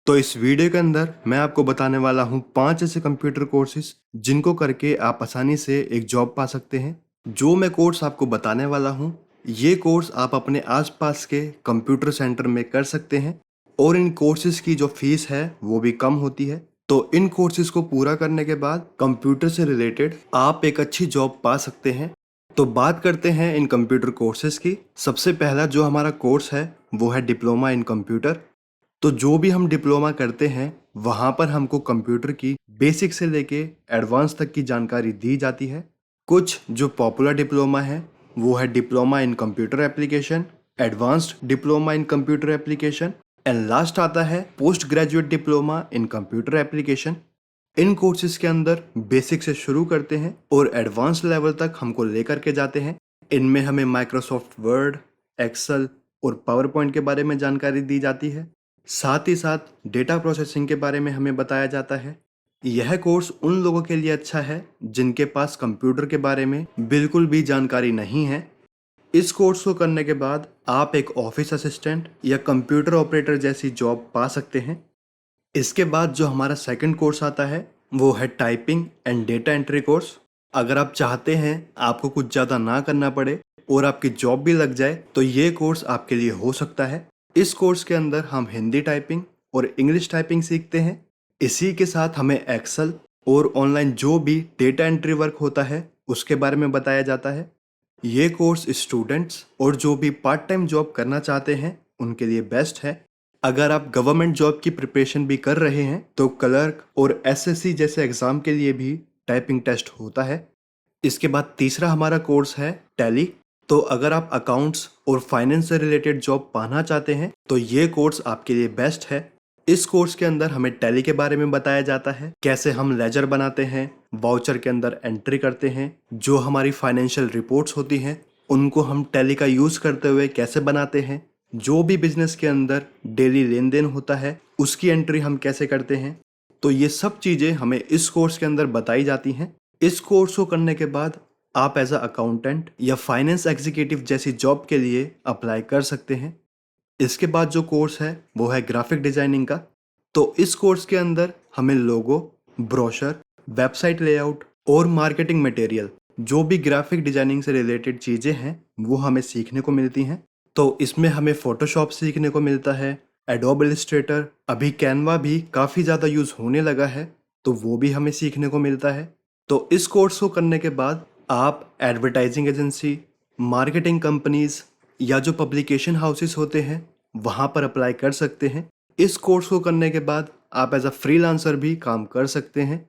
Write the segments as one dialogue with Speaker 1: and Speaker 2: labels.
Speaker 1: तो इस वीडियो के अंदर मैं आपको बताने वाला हूँ 5 ऐसे कंप्यूटर कोर्सेज जिनको करके आप आसानी से एक जॉब पा सकते हैं। जो मैं कोर्स आपको बताने वाला हूँ, ये कोर्स आप अपने आसपास के कंप्यूटर सेंटर में कर सकते हैं और इन कोर्सेज की जो फीस है वो भी कम होती है। तो इन कोर्सेज को पूरा करने के बाद कंप्यूटर से रिलेटेड आप एक अच्छी जॉब पा सकते हैं। तो बात करते हैं इन कंप्यूटर कोर्सेज की। सबसे पहला जो हमारा कोर्स है वो है डिप्लोमा इन कंप्यूटर। तो जो भी हम डिप्लोमा करते हैं वहाँ पर हमको कंप्यूटर की बेसिक से लेके एडवांस तक की जानकारी दी जाती है। कुछ जो पॉपुलर डिप्लोमा है वो है diploma in computer application, advanced diploma in computer application and last आता है post graduate diploma in computer application. In courses के अंदर बेसिक से शुरू करते हैं और एडवांस लेवल तक हमको लेकर के जाते हैं। इनमें हमें माइक्रोसॉफ्ट वर्ड, एक्सेल और पावर पॉइंट के बारे में जानकारी दी जाती है। साथ ही साथ डेटा प्रोसेसिंग के बारे में हमें बताया जाता है। यह कोर्स उन लोगों के लिए अच्छा है जिनके पास कंप्यूटर के बारे में बिल्कुल भी जानकारी नहीं है। इस कोर्स को करने के बाद आप एक ऑफिस असिस्टेंट या कंप्यूटर ऑपरेटर जैसी जॉब पा सकते हैं। इसके बाद जो हमारा सेकंड कोर्स आता है वो है typing and data entry course. अगर आप चाहते हैं आपको कुछ ज़्यादा ना करना पड़े और आपकी जॉब भी लग जाए तो ये कोर्स आपके लिए हो सकता है। इस कोर्स के अंदर हम हिंदी टाइपिंग और इंग्लिश टाइपिंग सीखते हैं। इसी के साथ हमें एक्सेल और ऑनलाइन जो भी डेटा एंट्री वर्क होता है उसके बारे में बताया जाता है। ये कोर्स स्टूडेंट्स और जो भी पार्ट टाइम जॉब करना चाहते हैं उनके लिए बेस्ट है। अगर आप गवर्नमेंट जॉब की प्रिपरेशन भी कर रहे हैं तो क्लर्क और एसएससी जैसे एग्जाम के लिए भी टाइपिंग टेस्ट होता है। इसके बाद तीसरा हमारा कोर्स है टैली। तो अगर आप अकाउंट्स और फाइनेंस से रिलेटेड जॉब पाना चाहते हैं तो ये कोर्स आपके लिए बेस्ट है। इस कोर्स के अंदर हमें टैली के बारे में बताया जाता है, कैसे हम लेजर बनाते हैं, वाउचर के अंदर एंट्री करते हैं, जो हमारी फाइनेंशियल रिपोर्ट्स होती हैं उनको हम टैली का यूज़ करते हुए कैसे बनाते हैं, जो भी बिजनेस के अंदर डेली लेन देन होता है उसकी एंट्री हम कैसे करते हैं। तो ये सब चीज़ें हमें इस कोर्स के अंदर बताई जाती हैं। इस कोर्स को करने के बाद आप एज अ अकाउंटेंट या फाइनेंस एग्जीक्यूटिव जैसी जॉब के लिए अप्लाई कर सकते हैं। इसके बाद जो कोर्स है वो है ग्राफिक डिजाइनिंग का। तो इस कोर्स के अंदर हमें लोगो, ब्रोशर, वेबसाइट लेआउट और मार्केटिंग मटेरियल, जो भी ग्राफिक डिजाइनिंग से रिलेटेड चीज़ें हैं वो हमें सीखने को मिलती हैं। तो इसमें हमें फोटोशॉप सीखने को मिलता है, एडोब इलस्ट्रेटर, अभी कैनवा भी काफ़ी ज़्यादा यूज़ होने लगा है तो वो भी हमें सीखने को मिलता है। तो इस कोर्स को करने के बाद आप एडवर्टाइजिंग एजेंसी, मार्केटिंग कंपनीज या जो पब्लिकेशन हाउसेस होते हैं वहाँ पर अप्लाई कर सकते हैं। इस कोर्स को करने के बाद आप एज अ फ्रीलांसर भी काम कर सकते हैं।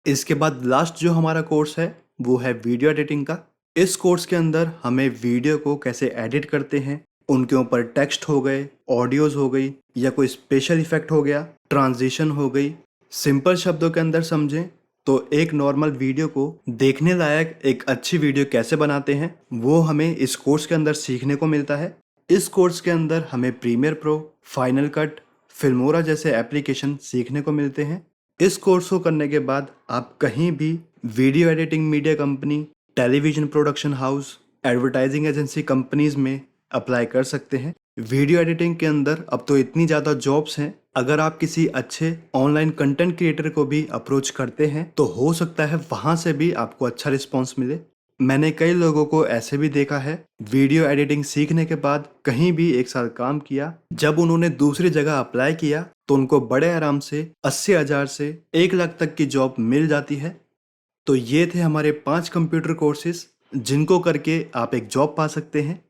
Speaker 1: इसके बाद लास्ट जो हमारा कोर्स है वो है वीडियो एडिटिंग का। इस कोर्स के अंदर हमें वीडियो को कैसे एडिट करते हैं, उनके ऊपर टेक्स्ट हो गए, ऑडियोज हो गई या कोई स्पेशल इफेक्ट हो गया, ट्रांजिशन हो गई, सिंपल शब्दों के अंदर समझें तो एक नॉर्मल वीडियो को देखने लायक एक अच्छी वीडियो कैसे बनाते हैं वो हमें इस कोर्स के अंदर सीखने को मिलता है। इस कोर्स के अंदर हमें Premiere Pro, Final Cut, Filmora जैसे एप्लीकेशन सीखने को मिलते हैं। इस कोर्स को करने के बाद आप कहीं भी video editing media company, television production house, advertising agency companies में अप्लाई कर सकते हैं। वीडियो एडिटिंग के अंदर अब तो इतनी ज़्यादा जॉब्स हैं, अगर आप किसी अच्छे ऑनलाइन कंटेंट क्रिएटर को भी अप्रोच करते हैं तो हो सकता है वहाँ से भी आपको अच्छा रिस्पॉन्स मिले। मैंने कई लोगों को ऐसे भी देखा है, वीडियो एडिटिंग सीखने के बाद कहीं भी 1 साल काम किया, जब उन्होंने दूसरी जगह अप्लाई किया तो उनको बड़े आराम से 80,000 से 1 लाख तक की जॉब मिल जाती है। तो ये थे हमारे 5 कंप्यूटर कोर्सेज जिनको करके आप एक जॉब पा सकते हैं।